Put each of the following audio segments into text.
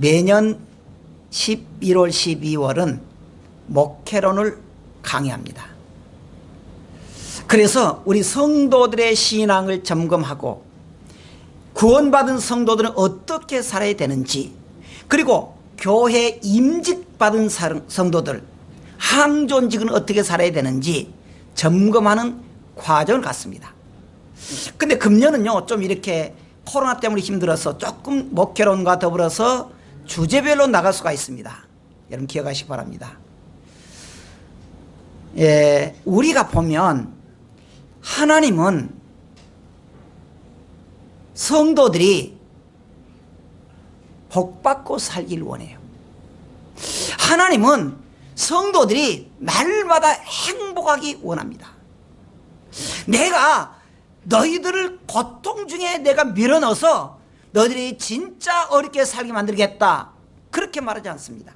매년 11월, 12월은 목회론을 강의합니다. 그래서 우리 성도들의 신앙을 점검하고 구원받은 성도들은 어떻게 살아야 되는지, 그리고 교회 임직받은 성도들 항존직은 어떻게 살아야 되는지 점검하는 과정을 갖습니다. 근데 금년은요 좀 이렇게 코로나 때문에 힘들어서 조금 목회론과 더불어서 주제별로 나갈 수가 있습니다. 여러분 기억하시기 바랍니다. 우리가 보면 하나님은 성도들이 복받고 살길 원해요. 하나님은 성도들이 날마다 행복하기 원합니다. 내가 너희들을 고통 중에 내가 밀어넣어서 너희들이 진짜 어렵게 살게 만들겠다, 그렇게 말하지 않습니다.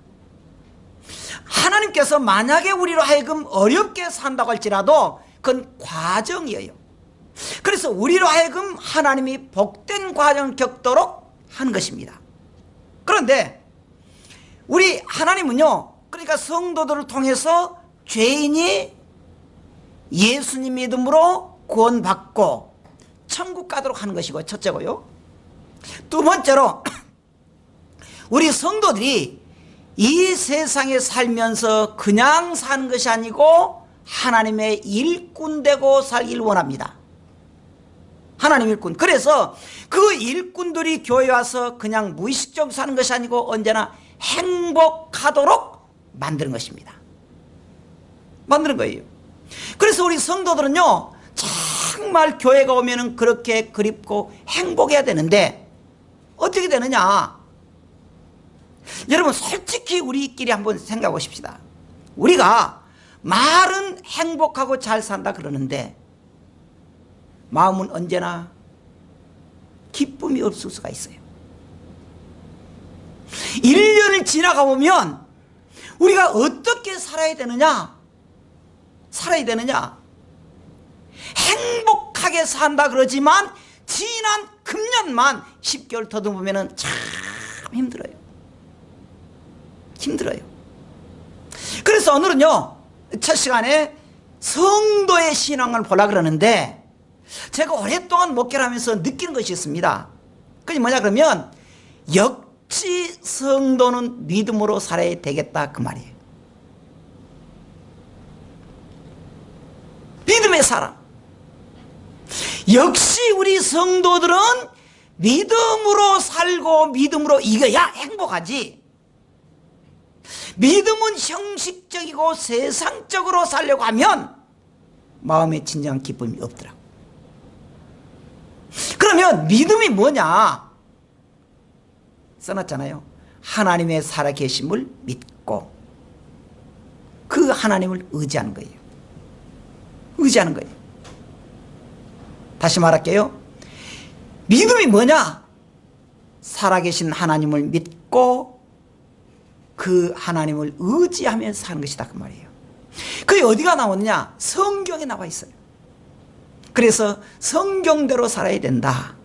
하나님께서 만약에 우리로 하여금 어렵게 산다고 할지라도 그건 과정이에요. 그래서 우리로 하여금 하나님이 복된 과정을 겪도록 하는 것입니다. 그런데 우리 하나님은요, 그러니까 성도들을 통해서 죄인이 예수님 믿음으로 구원받고 천국 가도록 하는 것이고, 첫째고요. 두 번째로 우리 성도들이 이 세상에 살면서 그냥 사는 것이 아니고 하나님의 일꾼 되고 살길 원합니다. 하나님 일꾼. 그래서 그 일꾼들이 교회에 와서 그냥 무의식적으로 사는 것이 아니고 언제나 행복하도록 만드는 것입니다. 만드는 거예요. 그래서 우리 성도들은요 정말 교회가 오면은 그렇게 그립고 행복해야 되는데 어떻게 되느냐? 여러분 솔직히 우리끼리 한번 생각해 보십시다. 우리가 말은 행복하고 잘 산다 그러는데 마음은 언제나 기쁨이 없을 수가 있어요. 1년을 지나가 보면 우리가 어떻게 살아야 되느냐? 행복하게 산다 그러지만 지난 금년만 10개월 더듬으면 참 힘들어요. 그래서 오늘은요 첫 시간에 성도의 신앙을 보려고 그러는데, 제가 오랫동안 목회를 하면서 느끼는 것이 있습니다. 그게 뭐냐 그러면 역시 성도는 믿음으로 살아야 되겠다, 그 말이에요. 믿음의 사람. 역시 우리 성도들은 믿음으로 살고 믿음으로 이겨야 행복하지. 믿음은 형식적이고 세상적으로 살려고 하면 마음에 진정한 기쁨이 없더라고. 그러면 믿음이 뭐냐? 써놨잖아요. 하나님의 살아계심을 믿고 그 하나님을 의지하는 거예요. 다시 말할게요. 믿음이 뭐냐? 살아계신 하나님을 믿고 그 하나님을 의지하면서 사는 것이다, 그 말이에요. 그게 어디가 나오느냐? 성경에 나와 있어요. 그래서 성경대로 살아야 된다.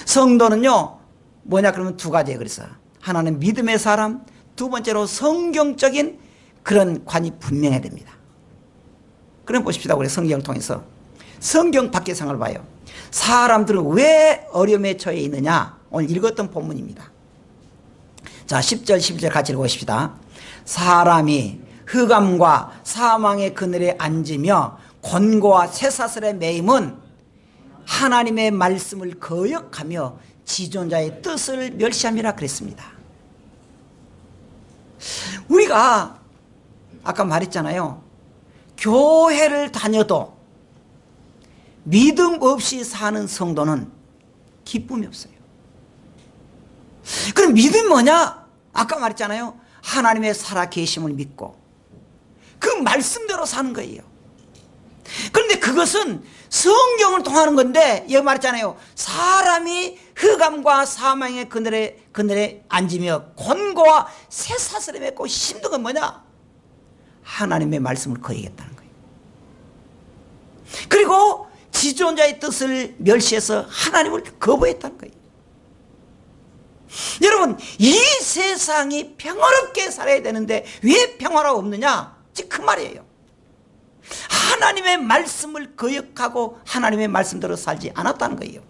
성도는요 뭐냐 그러면 두 가지예요. 그래서 하나는 믿음의 사람, 두 번째로 성경적인 그런 관이 분명해야 됩니다. 그럼 보십시다. 우리 성경을 통해서 성경 밖의 상을 봐요. 사람들은 왜 어려움에 처해 있느냐? 오늘 읽었던 본문입니다. 자, 10절 11절 같이 읽어보십시다. 사람이 흑암과 사망의 그늘에 앉으며 곤고와 쇠사슬에 매임은 하나님의 말씀을 거역하며 지존자의 뜻을 멸시함이라 그랬습니다. 우리가 아까 말했잖아요. 교회를 다녀도 믿음 없이 사는 성도는 기쁨이 없어요. 그럼 믿음이 뭐냐? 아까 말했잖아요. 하나님의 살아계심을 믿고 그 말씀대로 사는 거예요. 그런데 그것은 성경을 통하는 건데, 여기 말했잖아요. 사람이 흑암과 사망의 그늘에 앉으며 곤고와 쇠사슬에 맺고 힘든 건 뭐냐? 하나님의 말씀을 거역했다는 거예요. 그리고 지존자의 뜻을 멸시해서 하나님을 거부했다는 거예요. 여러분, 이 세상이 평화롭게 살아야 되는데 왜 평화가 없느냐? 그 말이에요. 하나님의 말씀을 거역하고 하나님의 말씀대로 살지 않았다는 거예요.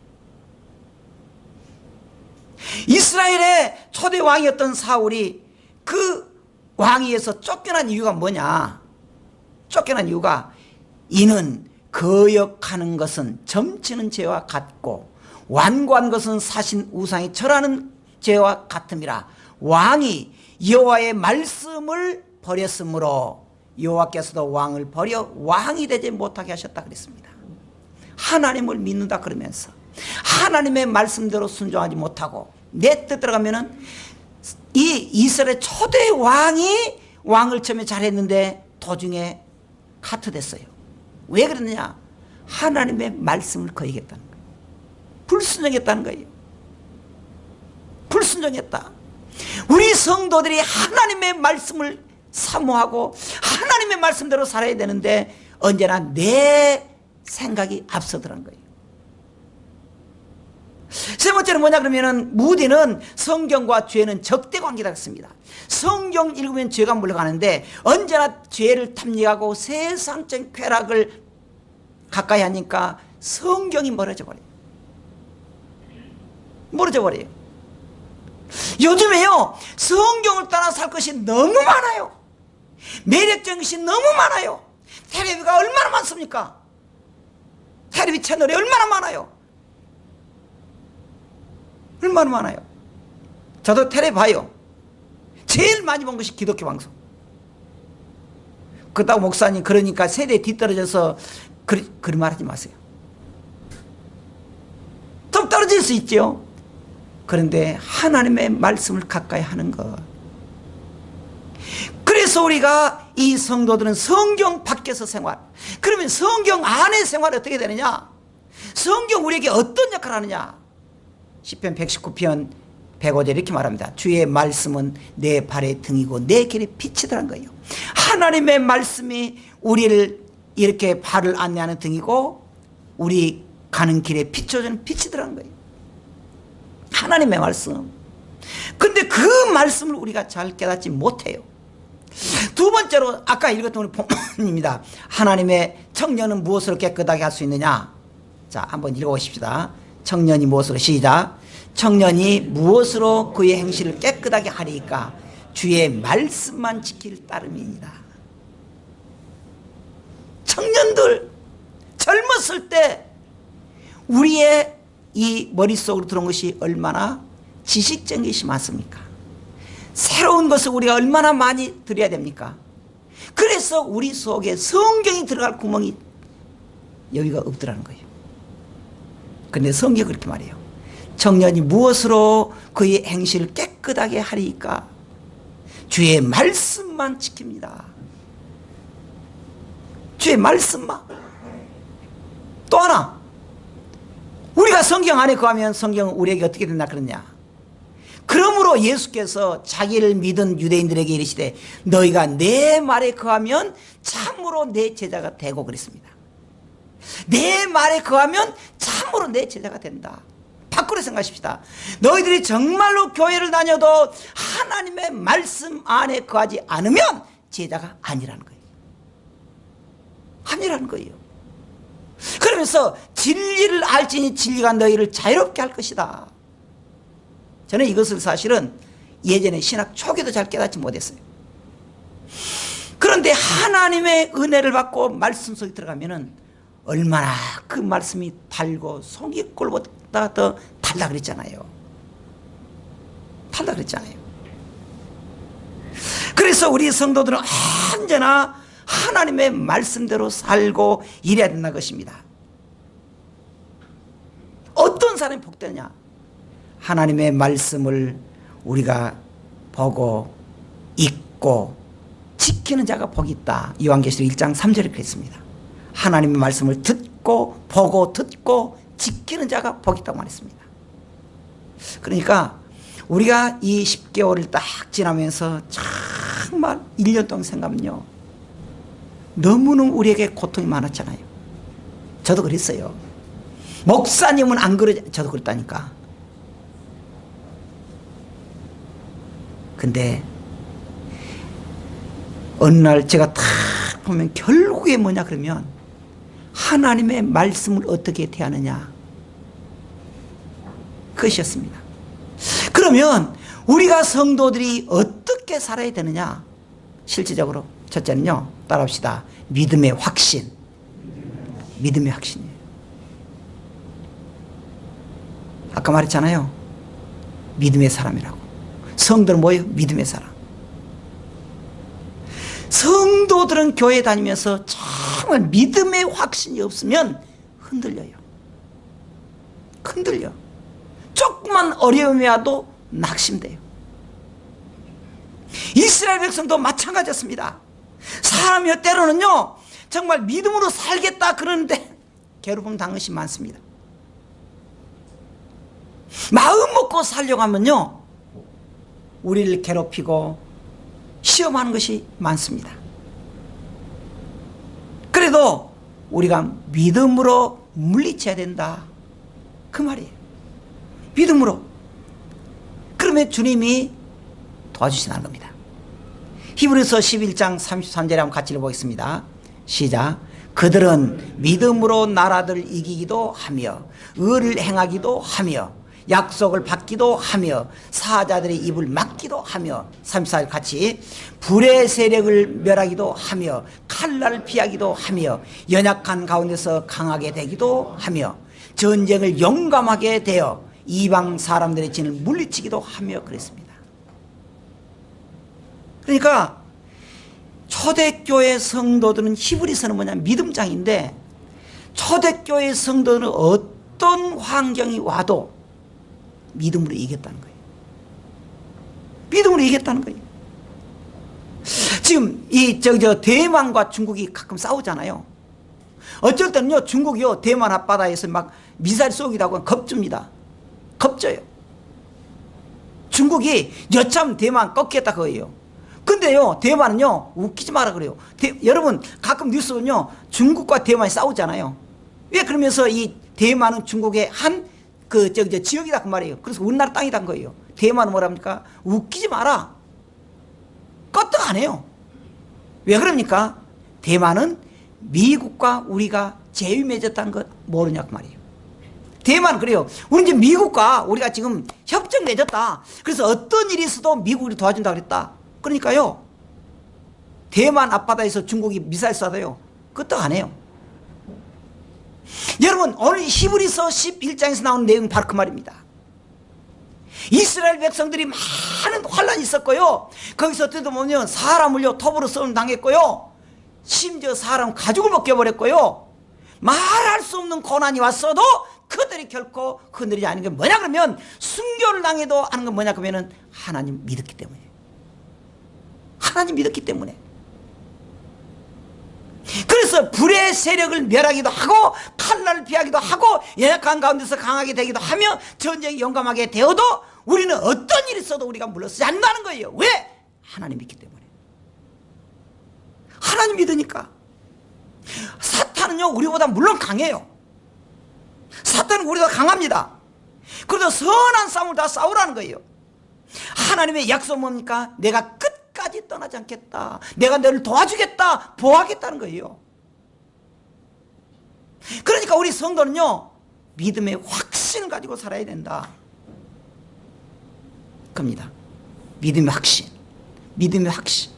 이스라엘의 초대 왕이었던 사울이 그 왕위에서 쫓겨난 이유가 뭐냐? 쫓겨난 이유가 이는 거역하는 것은 점치는 죄와 같고 완고한 것은 사신 우상이 절하는 죄와 같음이라. 왕이 여호와의 말씀을 버렸으므로 여호와께서도 왕을 버려 왕이 되지 못하게 하셨다 그랬습니다. 하나님을 믿는다 그러면서 하나님의 말씀대로 순종하지 못하고 내 뜻대로 가면은 이 이스라엘 초대 왕이 왕을 처음에 잘했는데 도중에 카트됐어요. 왜 그러느냐? 하나님의 말씀을 거역했다는 거예요. 불순종했다는 거예요. 불순종했다. 우리 성도들이 하나님의 말씀을 사모하고 하나님의 말씀대로 살아야 되는데 언제나 내 생각이 앞서더란 거예요. 세 번째는 뭐냐 그러면은 무디는 성경과 죄는 적대 관계다 했습니다. 성경 읽으면 죄가 물러가는데 언제나 죄를 탐닉하고 세상적 쾌락을 가까이 하니까 성경이 멀어져 버려요. 멀어져 버려요. 요즘에요, 성경을 따라 살 것이 너무 많아요. 매력적인 것이 너무 많아요. 텔레비가 얼마나 많습니까? 텔레비 채널이 얼마나 많아요. 얼마나 많아요. 저도 텔레비 봐요. 제일 많이 본 것이 기독교 방송. 그렇다고 목사님 그러니까 세대에 뒤떨어져서 그런 말 하지 마세요. 좀 떨어질 수 있죠. 그런데 하나님의 말씀을 가까이 하는 것. 그래서 우리가 이 성도들은 성경 밖에서 생활. 그러면 성경 안에 생활이 어떻게 되느냐? 성경 우리에게 어떤 역할을 하느냐? 시편 119편 105절 이렇게 말합니다. 주의 말씀은 내 발의 등이고 내 길의 빛이더란 거예요. 하나님의 말씀이 우리를 이렇게 발을 안내하는 등이고 우리 가는 길에 비춰주는 빛이더란 거예요. 하나님의 말씀. 근데 그 말씀을 우리가 잘 깨닫지 못해요. 두 번째로 아까 읽었던 우리 본문입니다. 하나님의 청년은 무엇으로 깨끗하게 할 수 있느냐? 자, 한번 읽어보십시다. 청년이 무엇으로? 시작. 청년이 무엇으로 그의 행실을 깨끗하게 하리까? 주의 말씀만 지킬 따름이니라. 청년들 젊었을 때 우리의 이 머릿속으로 들어온 것이 얼마나 지식적인 것이 많습니까? 새로운 것을 우리가 얼마나 많이 들어야 됩니까? 그래서 우리 속에 성경이 들어갈 구멍이 여기가 없더라는 거예요. 그런데 성경이 그렇게 말해요. 청년이 무엇으로 그의 행실을 깨끗하게 하리까? 주의 말씀만 지킵니다. 주의 말씀만. 또 하나, 우리가 성경 안에 거하면 성경은 우리에게 어떻게 된다 그러냐? 그러므로 예수께서 자기를 믿은 유대인들에게 이르시되 너희가 내 말에 거하면 참으로 내 제자가 되고 그랬습니다. 내 말에 거하면 참으로 내 제자가 된다. 밖으로 생각하십시다. 너희들이 정말로 교회를 다녀도 하나님의 말씀 안에 거하지 않으면 제자가 아니라는 거예요. 아니라는 거예요. 그러면서 진리를 알지니 진리가 너희를 자유롭게 할 것이다. 저는 이것을 사실은 예전에 신학 초기도 잘 깨닫지 못했어요. 그런데 하나님의 은혜를 받고 말씀 속에 들어가면은 얼마나 그 말씀이 달고 송이꿀보다 더 달라 그랬잖아요. 달라 그랬잖아요. 그래서 우리 성도들은 언제나 하나님의 말씀대로 살고 이래야 된다는 것입니다. 어떤 사람이 복되냐? 하나님의 말씀을 우리가 보고 읽고 지키는 자가 복이 있다. 요한계시록 1장 3절에 그랬습니다. 하나님의 말씀을 듣고 보고 듣고 지키는 자가 복이 있다고 말했습니다. 그러니까 우리가 이 10개월을 딱 지나면서 정말 1년 동안 생각하면요, 너무너무 우리에게 고통이 많았잖아요. 저도 그랬어요. 목사님은 안 그러죠. 저도 그랬다니까. 근데 어느 날 제가 딱 보면 결국에 뭐냐 그러면 하나님의 말씀을 어떻게 대하느냐, 그것이었습니다. 그러면 우리가 성도들이 어떻게 살아야 되느냐? 실질적으로 첫째는요, 따라합시다. 믿음의 확신. 믿음의 확신이에요. 아까 말했잖아요, 믿음의 사람이라고. 성도는 뭐예요? 믿음의 사람. 성도들은 교회 다니면서 정말 믿음의 확신이 없으면 흔들려요. 흔들려. 조그만 어려움이 와도 낙심돼요. 이스라엘 백성도 마찬가지였습니다. 사람이 때로는요 정말 믿음으로 살겠다 그러는데 괴롭힘 당한 것이 많습니다. 마음 먹고 살려고 하면요 우리를 괴롭히고 시험하는 것이 많습니다. 그래도 우리가 믿음으로 물리쳐야 된다, 그 말이에요. 믿음으로. 그러면 주님이 도와주신다는 겁니다. 히브리서 11장 33절에 한번 같이 읽어보겠습니다. 시작. 그들은 믿음으로 나라들 이기기도 하며 의를 행하기도 하며 약속을 받기도 하며 사자들의 입을 막기도 하며 34절 같이 불의 세력을 멸하기도 하며 칼날을 피하기도 하며 연약한 가운데서 강하게 되기도 하며 전쟁을 용감하게 되어 이방 사람들의 진을 물리치기도 하며 그랬습니다. 그러니까 초대교회 성도들은, 히브리서는 뭐냐, 믿음장인데 초대교회 성도들은 어떤 환경이 와도 믿음으로 이겼다는 거예요. 믿음으로 이겼다는 거예요. 지금 저 대만과 중국이 가끔 싸우잖아요. 어쩔 때는요 중국이요 대만 앞바다에서 막 미사일 쏘기도 하고 겁줍니다. 겁져요. 중국이 여참 대만 꺾겠다 그거예요. 근데요 대만은요 웃기지 마라 그래요. 여러분 가끔 뉴스 보면요 중국과 대만이 싸우잖아요. 왜? 그러면서 이 대만은 중국의 한 지역이다 그 말이에요. 그래서 우리나라 땅이란 거예요. 대만은 뭐랍니까? 웃기지 마라. 껐떡 안 해요. 왜 그럽니까? 대만은 미국과 우리가 제휴 맺었다는 것 모르냐 그 말이에요. 대만은 그래요. 우리 이제 미국과 우리가 지금 협정 맺었다. 그래서 어떤 일이 있어도 미국이 도와준다 그랬다. 그러니까요 대만 앞바다에서 중국이 미사일 쏴도요 끄떡 안 해요. 여러분 오늘 히브리서 11장에서 나오는 내용은 바로 그 말입니다. 이스라엘 백성들이 많은 환란이 있었고요 거기서 뜯어보면 사람을요 톱으로 썰어 당했고요 심지어 사람 가죽을 벗겨버렸고요 말할 수 없는 고난이 왔어도 그들이 결코 흔들리지 않은 게 뭐냐 그러면 순교를 당해도 하는 건 뭐냐 그러면 하나님 믿었기 때문에. 하나님 믿었기 때문에. 그래서 불의 세력을 멸하기도 하고 칼날을 피하기도 하고 연약한 가운데서 강하게 되기도 하며 전쟁이 용감하게 되어도 우리는 어떤 일이 있어도 우리가 물러서지 않는다는 거예요. 왜? 하나님 믿기 때문에. 하나님 믿으니까. 사탄은요 우리보다 물론 강해요. 사탄은 우리보다 강합니다. 그래도 선한 싸움을 다 싸우라는 거예요. 하나님의 약속 뭡니까? 내가 끝까지 떠나지 않겠다. 내가 너를 도와주겠다. 보호하겠다는 거예요. 그러니까 우리 성도는요 믿음의 확신을 가지고 살아야 된다 겁니다. 믿음의 확신. 믿음의 확신.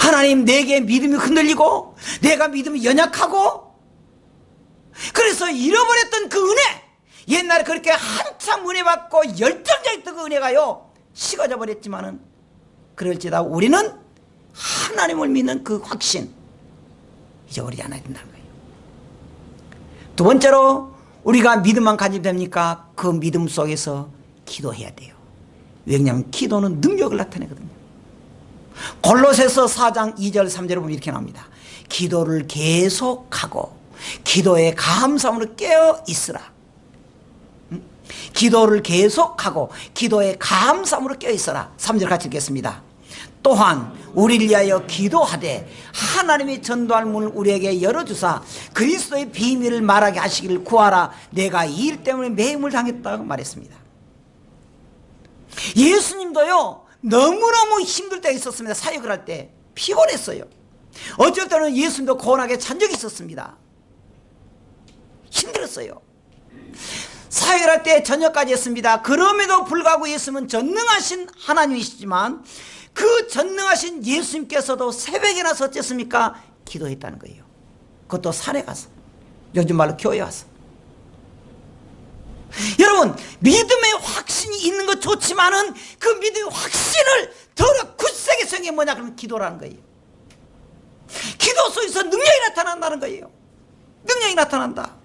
하나님 내게 믿음이 흔들리고 내가 믿음이 연약하고 그래서 잃어버렸던 그 은혜, 옛날에 그렇게 한참 은혜 받고 열정적이었던 그 은혜가요 식어져 버렸지만은 그럴지라도 우리는 하나님을 믿는 그 확신 잊어버리지 않아야 된다는 거예요. 두 번째로 우리가 믿음만 가지면 됩니까? 그 믿음 속에서 기도해야 돼요. 왜냐하면 기도는 능력을 나타내거든요. 골로새서 4장 2절 3절을 보면 이렇게 나옵니다. 기도를 계속하고 기도에 감사함으로 깨어 있으라. 기도를 계속하고 기도에 감사함으로 깨어 있어라. 3절 같이 읽겠습니다. 또한 우리를 위하여 기도하되 하나님이 전도할 문을 우리에게 열어주사 그리스도의 비밀을 말하게 하시기를 구하라. 내가 이 일 때문에 매임을 당했다고 말했습니다. 예수님도요 너무너무 힘들 때가 있었습니다. 사역을 할 때 피곤했어요. 어쩔 때는 예수님도 고운하게 잔 적이 있었습니다. 힘들었어요. 사역을 할 때 저녁까지 했습니다. 그럼에도 불구하고 예수님은 전능하신 하나님이시지만 그 전능하신 예수님께서도 새벽에 나서 어쨌습니까? 기도했다는 거예요. 그것도 산에 가서, 요즘 말로 교회 와서. 여러분, 믿음의 확신이 있는 것 좋지만은 그 믿음의 확신을 더 굳세게 세운 게 뭐냐? 그러면 기도라는 거예요. 기도 속에서 능력이 나타난다는 거예요. 능력이 나타난다.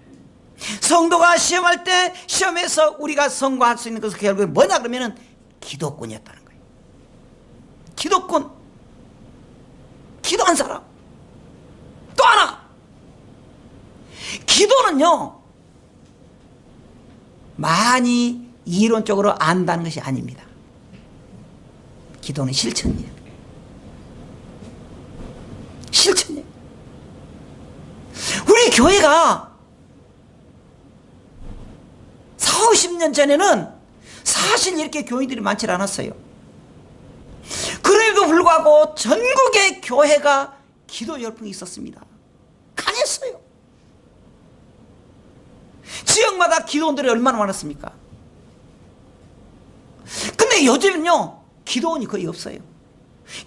성도가 시험할 때 시험에서 우리가 성공할 수 있는 것은 결국은 뭐냐 그러면은 기도꾼이었다는 거예요. 기도꾼, 기도한 사람. 또 하나, 기도는요 많이 이론적으로 안다는 것이 아닙니다. 기도는 실천이에요. 실천이에요. 우리 교회가 40, 50년 전에는 사실 이렇게 교인들이 많지 않았어요. 그럼에도 불구하고 전국의 교회가 기도 열풍이 있었습니다. 강했어요. 지역마다 기도원들이 얼마나 많았습니까? 근데 요즘은요 기도원이 거의 없어요.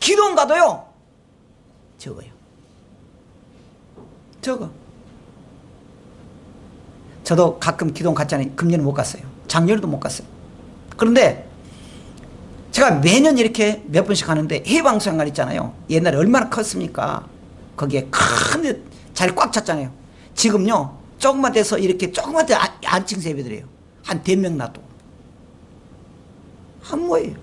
기도원 가도요 적어요. 적어. 저도 가끔 기도원 갔잖아요. 금년은 못 갔어요. 작년에도 못 갔어요. 그런데 제가 매년 이렇게 몇 번씩 가는데 해방수양관 있잖아요. 옛날에 얼마나 컸습니까? 거기에 큰 자리 꽉 찼잖아요. 지금요 조금만 돼서 이렇게 조금만 돼 안층 세배들이에요. 한 100명 놔도 한 모예요.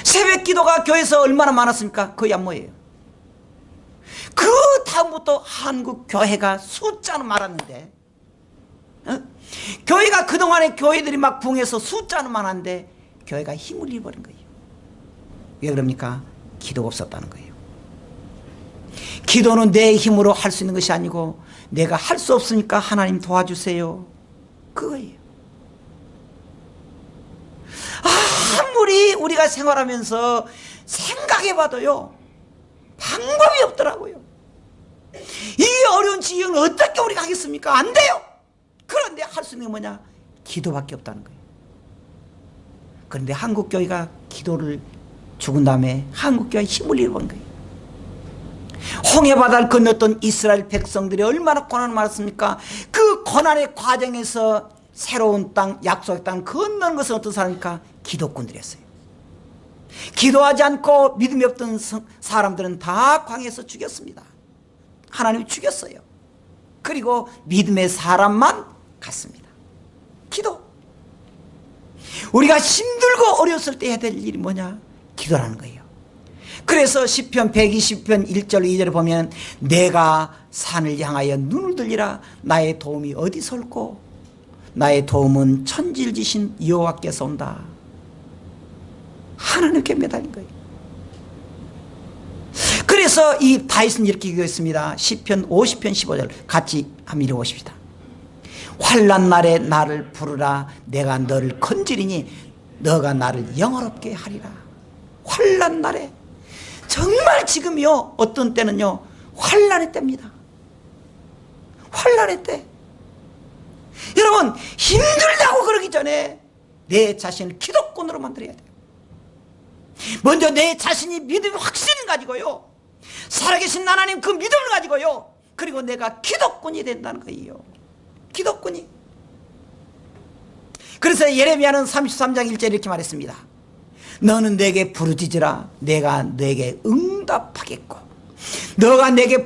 새벽 기도가 교회에서 얼마나 많았습니까? 거의 안 모예요. 그 다음부터 한국 교회가 숫자는 많았는데 교회가 그동안에 교회들이 막 붕해서 숫자는 많았는데 교회가 힘을 잃어버린 거예요. 왜 그럽니까? 기도가 없었다는 거예요. 기도는 내 힘으로 할 수 있는 것이 아니고 내가 할 수 없으니까 하나님 도와주세요. 그거예요. 아무리 우리가 생활하면서 생각해봐도요 방법이 없더라고요. 이 어려운 지경을 어떻게 우리가 하겠습니까? 안 돼요. 그런데 할 수 있는 게 뭐냐? 기도밖에 없다는 거예요. 그런데 한국교회가 기도를 죽은 다음에 한국교회가 힘을 잃어버린 거예요. 홍해바다를 건넜던 이스라엘 백성들이 얼마나 고난을 받았습니까? 그 고난의 과정에서 새로운 땅, 약속의 땅을 건너는 것은 어떤 사람입니까? 기도꾼들이었어요. 기도하지 않고 믿음이 없던 사람들은 다 광야에서 죽였습니다. 하나님이 죽였어요. 그리고 믿음의 사람만 갔습니다. 기도. 우리가 힘들고 어려웠을 때 해야 될 일이 뭐냐? 기도라는 거예요. 그래서 시편 120편 1절 2절에 보면 내가 산을 향하여 눈을 들리라 나의 도움이 어디서 올꼬 나의 도움은 천지를 여호와께서 온다. 하나님께 매달린 거예요. 그래서 이 다윗은 이렇게 기도했습니다. 시편 50편 15절 같이 한번 읽어보십시다. 환난 날에 나를 부르라 내가 너를 건지리니 너가 나를 영화롭게 하리라. 환난 날에 정말 지금요 어떤 때는요 환난의 때입니다. 환난의 때. 여러분 힘들다고 그러기 전에 내 자신을 기도꾼으로 만들어야 돼요. 먼저 내 자신이 믿음의 확신을 가지고요 살아계신 하나님 그 믿음을 가지고요 그리고 내가 기도꾼이 된다는 거예요. 기도꾼이. 그래서 예레미야는 33장 1절에 이렇게 말했습니다. 너는 내게 부르짖으라 내가 내게 응답하겠고 너가 내게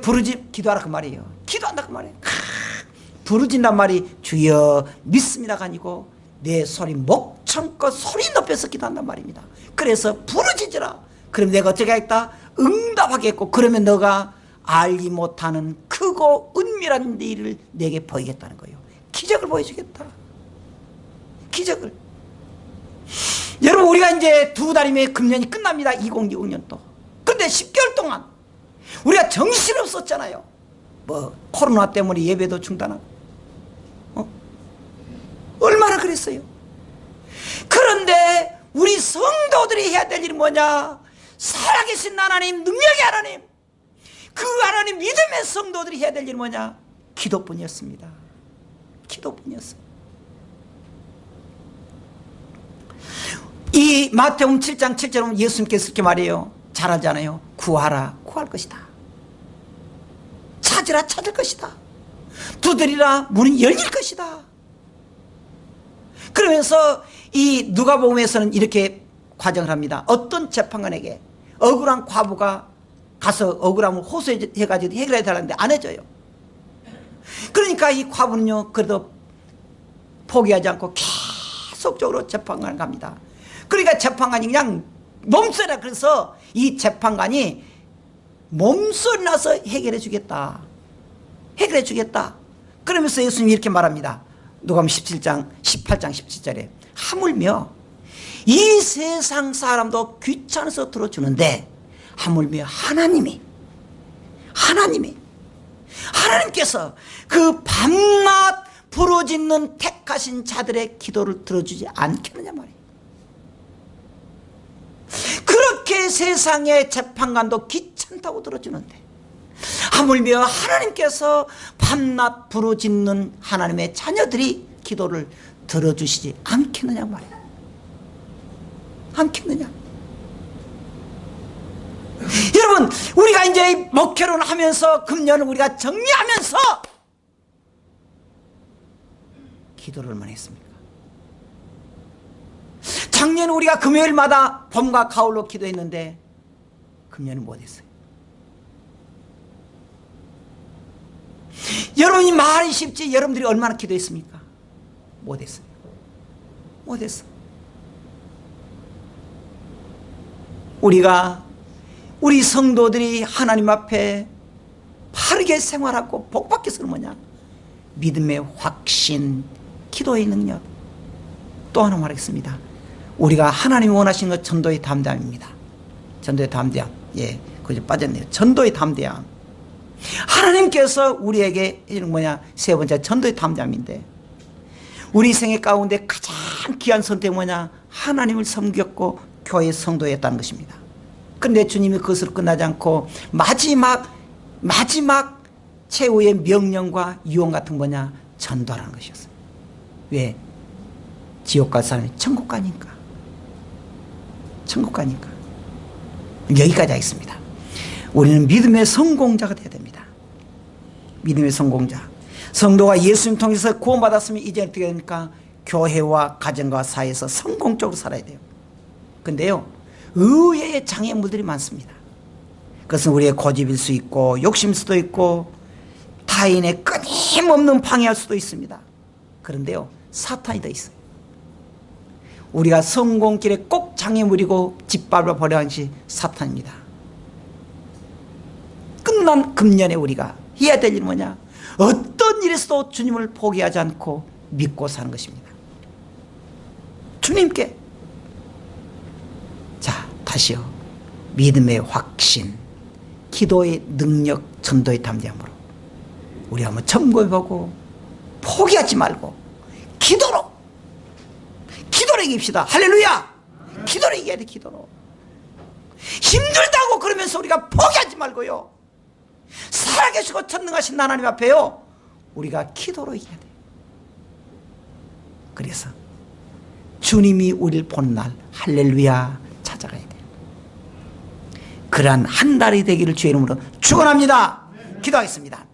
기도하라 그 말이에요. 기도한다 그 말이에요. 부르짖는단 말이 주여 믿습니다가 아니고 내 소리 목청껏 소리 높여서 기도한단 말입니다. 그래서 부르짖으라 그럼 내가 어떻게 하겠다? 응답하겠고 그러면 너가 알지 못하는 크고 은밀한 일을 내게 보이겠다는 거예요. 기적을 보여주겠다. 기적을. 여러분 우리가 이제 2달이면 금년이 끝납니다. 2026년도. 그런데 10개월 동안 우리가 정신없었잖아요. 뭐 코로나 때문에 예배도 중단하고 얼마나 그랬어요. 그런데 우리 성도들이 해야 될 일이 뭐냐? 살아계신 하나님, 능력의 하나님, 그 하나님 믿음의 성도들이 해야 될 일이 뭐냐? 기도뿐이었습니다. 기도뿐이었어요. 이 마태복음 7장 7절에 보면 예수님께서 이렇게 말해요. 잘하잖아요. 구하라, 구할 것이다. 찾으라, 찾을 것이다. 두드리라, 문은 열릴 것이다. 그러면서 이 누가복음에서는 이렇게 과정을 합니다. 어떤 재판관에게 억울한 과부가 가서 억울함을 호소해가지고 해결해 달라는데 안 해줘요. 그러니까 이 과부는요, 그래도 포기하지 않고 계속적으로 재판관을 갑니다. 그러니까 재판관이 그냥 몸소리라, 그래서 이 재판관이 몸소리 나서 해결해 주겠다. 해결해 주겠다. 그러면서 예수님이 이렇게 말합니다. 누가복음 18장 17절에 하물며 이 세상 사람도 귀찮아서 들어주는데 하물며 하나님께서 그 밤낮 부르짖는 택하신 자들의 기도를 들어주지 않겠느냐 말이에요. 그렇게 세상의 재판관도 귀찮다고 들어주는데 하물며 하나님께서 밤낮 부르짖는 하나님의 자녀들이 기도를 들어주시지 않겠느냐 말이에요. 않겠느냐. 여러분, 우리가 이제 목회를 하면서 금년을 우리가 정리하면서 기도를 얼마나 했습니까? 작년 우리가 금요일마다 봄과 가을로 기도했는데 금년은 못했어요. 여러분이 말이 쉽지 여러분들이 얼마나 기도했습니까? 못했어요. 못했어. 우리 성도들이 하나님 앞에 바르게 생활하고 복받기 위해서는 뭐냐? 믿음의 확신, 기도의 능력. 또 하나 말하겠습니다. 우리가 하나님이 원하시는 것 전도의 담대함입니다. 전도의 담대함. 예, 그저 빠졌네요. 전도의 담대함. 하나님께서 우리에게 이런 뭐냐? 세 번째 전도의 담대함인데, 우리 생애 가운데 가장 귀한 선택이 뭐냐? 하나님을 섬겼고 교회 성도였다는 것입니다. 그런데 주님이 그것으로 끝나지 않고 마지막 최후의 명령과 유언 같은 뭐냐? 전도하라는 것이었어요. 왜? 지옥 갈 사람이 천국 가니까. 천국 가니까. 여기까지 하겠습니다. 우리는 믿음의 성공자가 되어야 됩니다. 믿음의 성공자. 성도가 예수님 통해서 구원받았으면 이제 어떻게 됩니까? 교회와 가정과 사회에서 성공적으로 살아야 돼요. 근데요, 의외의 장애물들이 많습니다. 그것은 우리의 고집일 수 있고 욕심일 수도 있고 타인의 끊임없는 방해할 수도 있습니다. 그런데요, 사탄이 더 있어요. 우리가 성공길에 꼭 장애물이고 짓밟아 버려야 하는 것이 사탄입니다. 끝난 금년에 우리가 해야 될 일은 뭐냐? 어떤 일에서도 주님을 포기하지 않고 믿고 사는 것입니다. 주님께. 자, 다시요. 믿음의 확신, 기도의 능력, 전도의 담대함으로 우리 한번 점검해보고 포기하지 말고 기도로 이깁시다. 할렐루야. 기도로 이겨야 돼. 기도로. 힘들다고 그러면서 우리가 포기하지 말고요, 살아계시고 전능하신 하나님 앞에요, 우리가 기도로 이겨야 돼. 그래서 주님이 우리를 보는 날 할렐루야 찾아가야 돼. 그러한 한 달이 되기를 주의 이름으로 축원합니다. 기도하겠습니다.